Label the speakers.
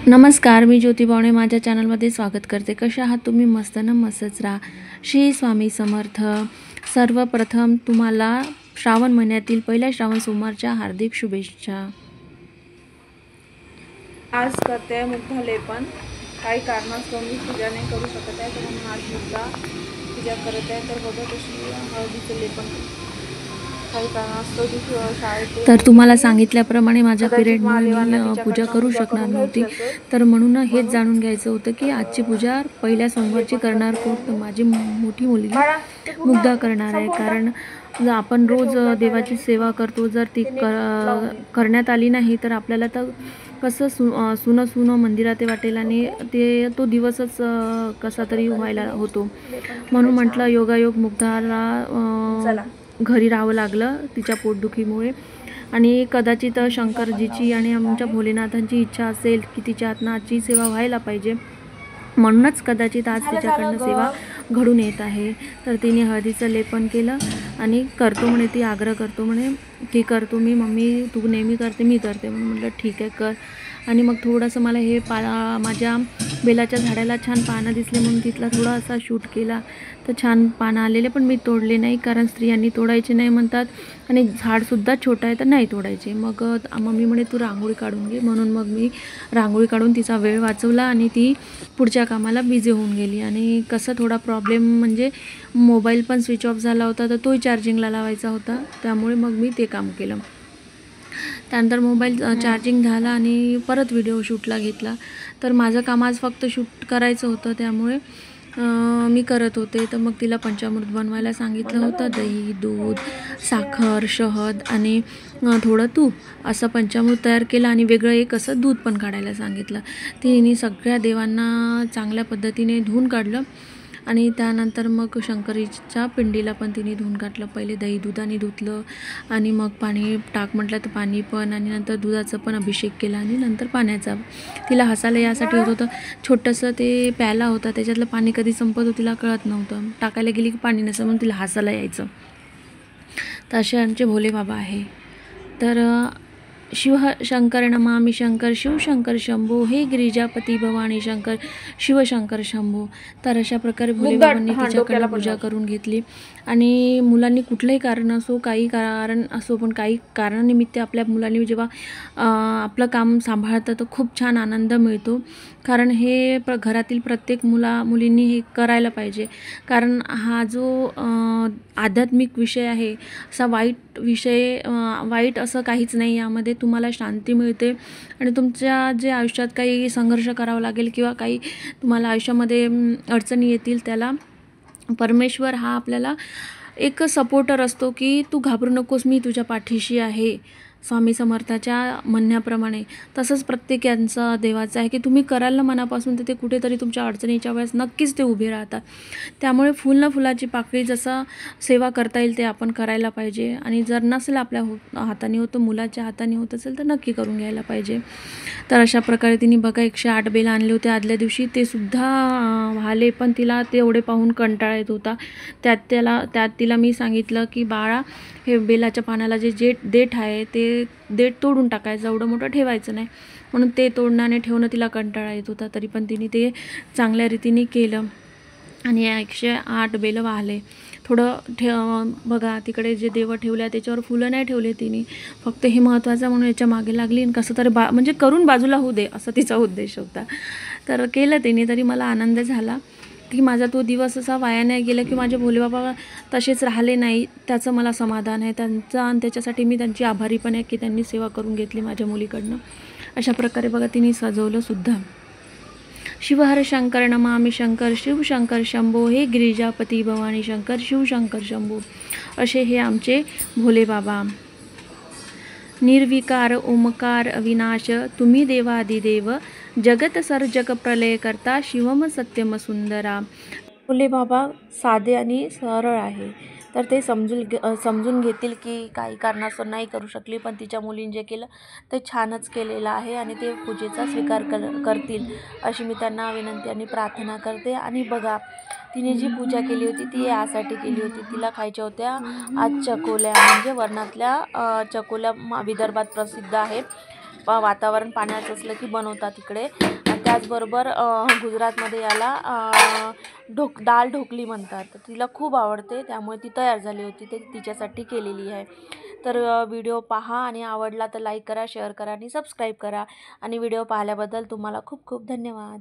Speaker 1: नमस्कार, मी ज्योती बावणे माझ्या चॅनलमध्ये स्वागत करते। कशा आहात तुम्ही? मस्त ना? मस्तच राहा। श्री स्वामी समर्थ। सर्वप्रथम तुम्हाला श्रावण महिन्यातील पहिल्या श्रावण सोमवारच्या हार्दिक शुभेच्छा।
Speaker 2: आज करते मुग्धा लेपन। काही कारणास्तव मी पूजा नाही करू शकत आहे, तर म्हणून आज मुग्धा पूजा करत आहे। तर बघा कशी हळदीचं लेपन काही कारणास्तव शाळेत
Speaker 1: तर तुम्हाला सांगितल्याप्रमाणे माझ्या पिरियडमुळे मी पूजा करू शकणार नव्हती, तर म्हणून हेच जाणून घ्यायचं होतं की आजची पूजा पहिल्या सोमवारची करणार कोण? तर माझी मोठी मुलगी मुग्धा करणार आहे। कारण आपण रोज देवाची सेवा करतो, जर ती करण्यात आली नाही तर आपल्याला तर कसं सुनं मंदिरात वाटेल आणि तो दिवसच कसा तरी व्हायला होतो। म्हणून म्हटलं योगायोग मुग्धाला घरी राहावं लागलं तिच्या पोटदुखीमुळे। आणि कदाचित शंकरजीची आणि आमच्या भोलेनाथांची इच्छा असेल की तिच्या हातनं आजची सेवा व्हायला पाहिजे, म्हणूनच कदाचित आज तिच्याकडनं सेवा घडून येत आहे। तर तिने हळदीचं लेपन केलं आणि करतो म्हणे, ती आग्रह करतो म्हणे की करतो मी मम्मी, तू नेहमी करते मी करते म्हणून म्हटलं ठीक आहे कर। आणि मग थोडंसं मला हे माझ्या बेलाच्या झाडाला छान पानं दिसले म्हणून तिथला थोडा असा शूट केला। तर छान पानं आलेले, पण मी तोडले नाही कारण स्त्रियांनी तोडायचे नाही म्हणतात आणि झाडसुद्धा छोटं आहे तर नाही तोडायचे। मग मम्मी म्हणे तू रांगोळी काढून घे, म्हणून मग मी रांगोळी काढून तिचा वेळ वाचवला आणि ती पुढच्या कामाला बिझी होऊन गेली। आणि कसं थोडा प्रॉब्लेम म्हणजे मोबाईल पण स्विच ऑफ झाला होता, तर तोही चार्जिंगला लावायचा होता, त्यामुळे मग मी ते काम केलं। त्यानंतर मोबाईल चार्जिंग झाला आणि परत व्हिडिओ शूटला घेतला। तर माझं काम आज फक्त शूट करायचं होतं, त्यामुळे मी करत होते। तर मग तिला पंचामृत बनवायला सांगितलं होतं। दही, दूध, साखर, शहद आणि थोडं तूप असं पंचामृत तयार केलं आणि वेगळं एक असं दूध पण काढायला सांगितलं। तिने सगळ्या देवांना चांगल्या पद्धतीने धुवून काढलं आणि त्यानंतर मग शंकरीच्या पिंडीला पण तिने धुवून काढलं। पहिले दही दुधाने धुतलं आणि मग पाणी टाक म्हटलं तर पाणी पण, आणि नंतर दुधाचं पण अभिषेक केला आणि नंतर पाण्याचा। तिला हसायला यासाठी होत होतं, छोटंसं ते प्याला होता त्याच्यातलं पाणी कधी संपत होतं तिला कळत नव्हतं, टाकायला गेली की पाणी नसं म्हणून तिला हसायला यायचं। तर असे आमचे भोले बाबा आहे। तर शिवशंकर नमामि शंकर, शिवशंकर शंभो, हे गिरिजापती भवानी शंकर, शिवशंकर शंभो। तर अशा प्रकारे भोलेबाबांनी तिच्याकडे पूजा करून घेतली। आणि मुलांनी कुठलंही कारण असो, काही कारण असो, पण काही कारणानिमित्त आपल्या मुलांनी जेव्हा आपलं काम सांभाळतं तर खूप छान आनंद मिळतो। कारण हे घरातील प्रत्येक मुलींनी हे करायला पाहिजे। कारण हा जो आध्यात्मिक विषय आहे, असा वाईट विषय वाईट असं काहीच नाही, यामध्ये तुम्हाला शांती मिळते आणि तुमच्या जे आयुष्यात काही संघर्ष करावा लागेल किंवा काही तुम्हाला आयुष्यामध्ये अडचणी येतील, त्याला परमेश्वर हा आपल्याला एक सपोर्टर असतो की तू घाबरू नकोस, मी तुझ्या पाठीशी आहे। स्वामी समर्थाच्या म्हणण्याप्रमाणे तसंच प्रत्येक यांचं देवाचं आहे की तुम्ही कराल ना मनापासून, तर ते कुठेतरी तुमच्या अडचणीच्या वेळेस नक्कीच ते उभे राहतात। त्यामुळे फुल ना फुलाची पाकळी जसं सेवा करता येईल ते आपण करायला पाहिजे। आणि जर नसेल आपल्या हाताने होतं, मुलाच्या हाताने होत असेल तर नक्की करून घ्यायला पाहिजे। तर अशा प्रकारे तिने बघा 108 बेल आणले होते आदल्या दिवशी, ते सुद्धा वाहले, पण तिला तेवढे पाहून कंटाळा येत होता। त्यात तिला मी सांगितलं की बाळा, हे बेलाच्या पानाला जे देठ आहे ते देठ तोडून टाकायचं, एवढं मोठं ठेवायचं नाही, म्हणून ते तोडणं आणि ठेवणं तिला कंटाळा येत होता। तरी पण तिने ते चांगल्या रीतीने केलं आणि 108 बेलं वाहले। थोडं बघा तिकडे जे देव ठेवले त्याच्यावर फुलं नाही ठेवले तिने, फक्त हे महत्त्वाचं म्हणून याच्या मागे लागली आणि कसं तरी म्हणजे करून बाजूला होऊ दे असा तिचा उद्देश होता। तर केलं तिने, तरी मला आनंद झाला की माझा तो दिवस असा वाया नाही गेला की माझे भोलेबाबा तसेच राहिले नाही, त्याचं मला समाधान आहे त्यांचं। आणि त्याच्यासाठी मी त्यांची आभारी पण आहे की त्यांनी सेवा करून घेतली माझ्या मुलीकडनं। अशा प्रकारे बघा तिने सजवलं सुद्धा। शिवहर शंकर नमामि शंकर, शिवशंकर शंभो, हे गिरिजापती भवानी शंकर, शिवशंकर शंभो। असे हे आमचे भोले बाबा। निर्विकार ओमकार अविनाश, तुम्ही देवादिदेव, जगत सर्जक प्रलय करता, शिवम सत्यम सुंदरा। भोले बाबा साधे आणि सरळ आहे, तर ते समजून घेतील की काही कारणास्तव नाही करू शकली, पण तिच्या मुलीने जे केलं ते छानच केलेलं आहे आणि ते पूजेचा स्वीकार करतील अशी मी त्यांना विनंती आणि प्रार्थना करते। आणि बघा तिने जी पूजा केली होती ती यासाठी केली होती, तिला खायच्या होत्या आज चकोल्या, म्हणजे वरणातल्या चकोल्या विदर्भात प्रसिद्ध आहे। वातावरण पाण्याचं असलं की बनवतात इकडे. आणि त्याचबरोबर गुजरातमध्ये याला दाल ढोकली म्हणतात. तर तिला खूप आवडते, त्यामुळे ती तयार झाली होती, ते तिच्यासाठी केलेली आहे. तर व्हिडिओ पहा आणि आवडला तर लाईक करा, शेअर करा आणि सबस्क्राईब करा. आणि व्हिडिओ पाहिल्याबद्दल तुम्हाला खूप खूप धन्यवाद.